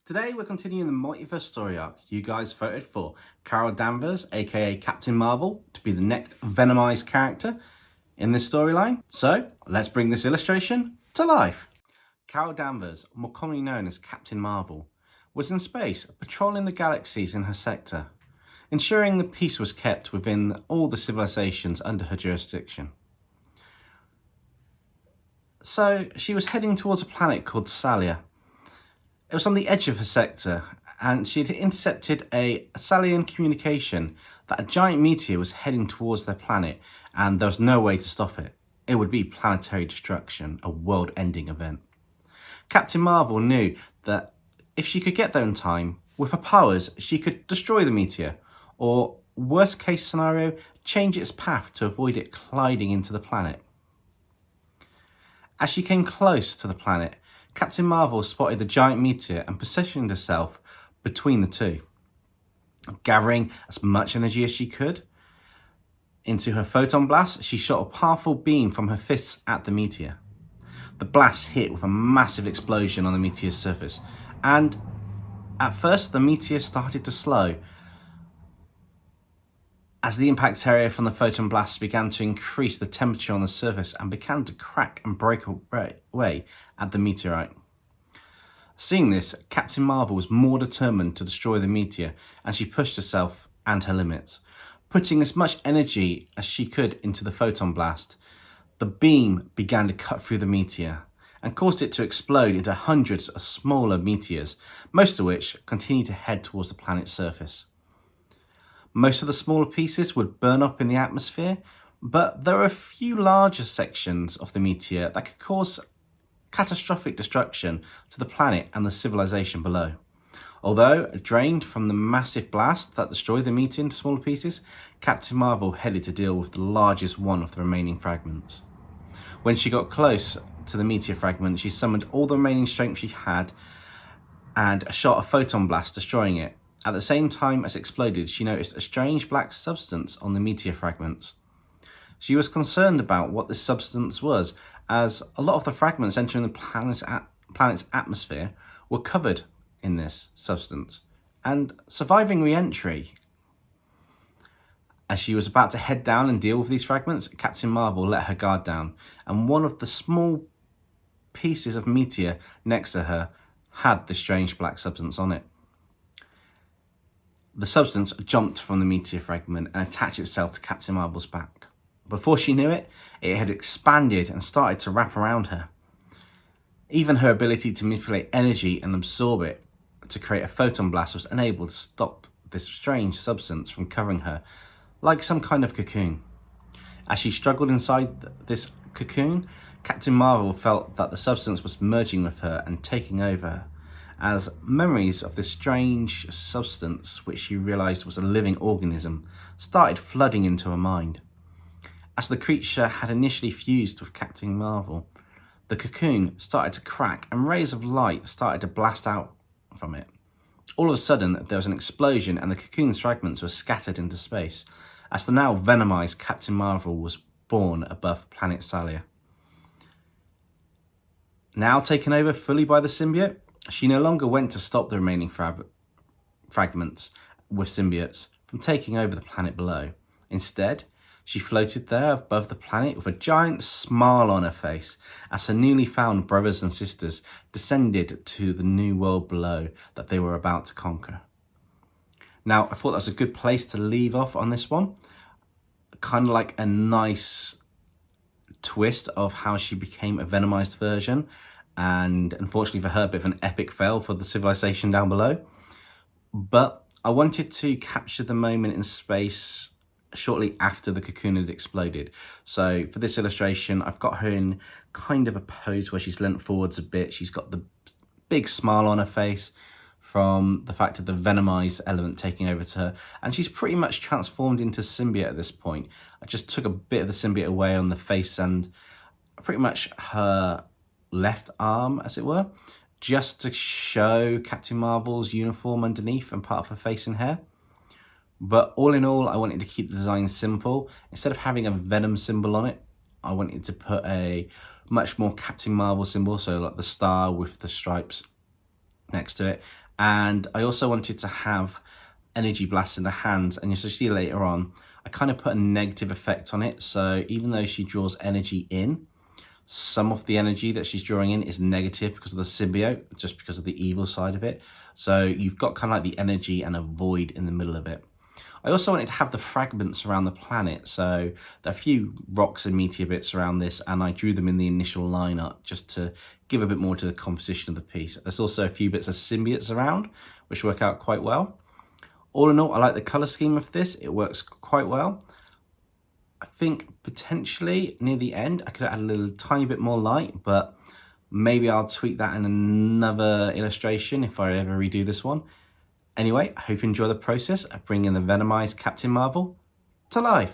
Today we're continuing the Multiverse Story Arc. You guys voted for Carol Danvers, aka Captain Marvel, to be the next Venomized character in this storyline. So let's bring this illustration to life. Carol Danvers, more commonly known as Captain Marvel, was in space patrolling the galaxies in her sector, ensuring that peace was kept within all the civilizations under her jurisdiction. So she was heading towards a planet called Salia. It was on the edge of her sector, and she had intercepted a Salian communication that a giant meteor was heading towards their planet, and there was no way to stop it. It would be planetary destruction, a world-ending event. Captain Marvel knew that if she could get there in time, with her powers, she could destroy the meteor, or worst case scenario, change its path to avoid it colliding into the planet. As she came close to the planet, Captain Marvel spotted the giant meteor and positioned herself between the two. Gathering as much energy as she could into her photon blast, she shot a powerful beam from her fists at the meteor. The blast hit with a massive explosion on the meteor's surface, and at first the meteor started to slow as the impact area from the photon blast began to increase the temperature on the surface and began to crack and break away at the meteorite. Seeing this, Captain Marvel was more determined to destroy the meteor, and she pushed herself and her limits, putting as much energy as she could into the photon blast. The beam began to cut through the meteor and caused it to explode into hundreds of smaller meteors, most of which continued to head towards the planet's surface. Most of the smaller pieces would burn up in the atmosphere, but there are a few larger sections of the meteor that could cause catastrophic destruction to the planet and the civilization below. Although drained from the massive blast that destroyed the meteor into smaller pieces, Captain Marvel headed to deal with the largest one of the remaining fragments. When she got close to the meteor fragment, she summoned all the remaining strength she had and shot a photon blast, destroying it. At the same time as it exploded, she noticed a strange black substance on the meteor fragments. She was concerned about what this substance was, as a lot of the fragments entering the planet's atmosphere were covered in this substance and surviving re-entry. As she was about to head down and deal with these fragments, Captain Marvel let her guard down, and one of the small pieces of meteor next to her had the strange black substance on it. The substance jumped from the meteor fragment and attached itself to Captain Marvel's back. Before she knew it, it had expanded and started to wrap around her. Even her ability to manipulate energy and absorb it to create a photon blast was unable to stop this strange substance from covering her, like some kind of cocoon. As she struggled inside this cocoon, Captain Marvel felt that the substance was merging with her and taking over her, as memories of this strange substance, which she realized was a living organism, started flooding into her mind. As the creature had initially fused with Captain Marvel, the cocoon started to crack and rays of light started to blast out from it. All of a sudden, there was an explosion and the cocoon's fragments were scattered into space, as the now venomized Captain Marvel was born above planet Salia. Now taken over fully by the symbiote, she no longer went to stop the remaining fragments with symbiotes from taking over the planet below. Instead, she floated there above the planet with a giant smile on her face as her newly found brothers and sisters descended to the new world below that they were about to conquer. Now, I thought that was a good place to leave off on this one. Kind of like a nice twist of how she became a venomized version. And unfortunately for her, a bit of an epic fail for the civilization down below. But I wanted to capture the moment in space shortly after the cocoon had exploded. So for this illustration, I've got her in kind of a pose where she's leant forwards a bit. She's got the big smile on her face from the fact of the venomized element taking over to her. And she's pretty much transformed into symbiote at this point. I just took a bit of the symbiote away on the face and pretty much her left arm, as it were, just to show Captain Marvel's uniform underneath and part of her face and hair. But all in all, I wanted to keep the design simple. Instead of having a Venom symbol on it, I wanted to put a much more Captain Marvel symbol, so like the star with the stripes next to it, And I also wanted to have energy blasts in the hands, and you'll see later on, I kind of put a negative effect on it. So even though she draws energy in, some of the energy that she's drawing in is negative because of the symbiote, just because of the evil side of it. So you've got kind of like the energy and a void in the middle of it. I also wanted to have the fragments around the planet, so there are a few rocks and meteor bits around this, and I drew them in the initial lineup just to give a bit more to the composition of the piece. There's also a few bits of symbiotes around, which work out quite well. All in all, I like the colour scheme of this. It works quite well. I think potentially near the end, I could add a little tiny bit more light, but maybe I'll tweak that in another illustration if I ever redo this one. Anyway, I hope you enjoy the process of bringing the Venomized Captain Marvel to life.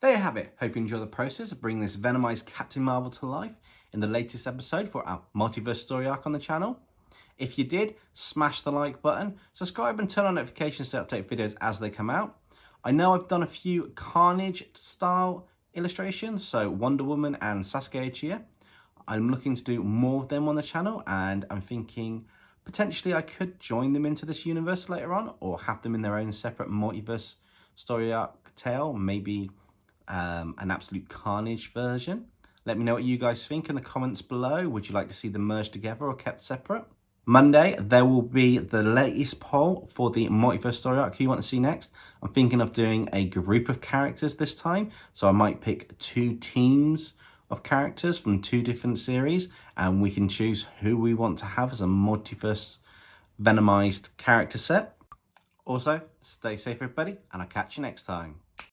There you have it. Hope you enjoy the process of bringing this Venomized Captain Marvel to life in the latest episode for our Multiverse Story Arc on the channel. If you did, smash the like button, subscribe and turn on notifications to update videos as they come out. I know I've done a few Carnage style illustrations, so Wonder Woman and Saskia Chia. I'm looking to do more of them on the channel, and I'm thinking potentially I could join them into this universe later on, or have them in their own separate Multiverse Story Arc tale, maybe an absolute Carnage version. Let me know what you guys think in the comments below. Would you like to see them merged together or kept separate? Monday, there will be the latest poll for the Multiverse Story Arc. Who you want to see next? I'm thinking of doing a group of characters this time. So I might pick 2 teams of characters from 2 different series, and we can choose who we want to have as a Multiverse Venomized character set. Also, stay safe everybody, and I'll catch you next time.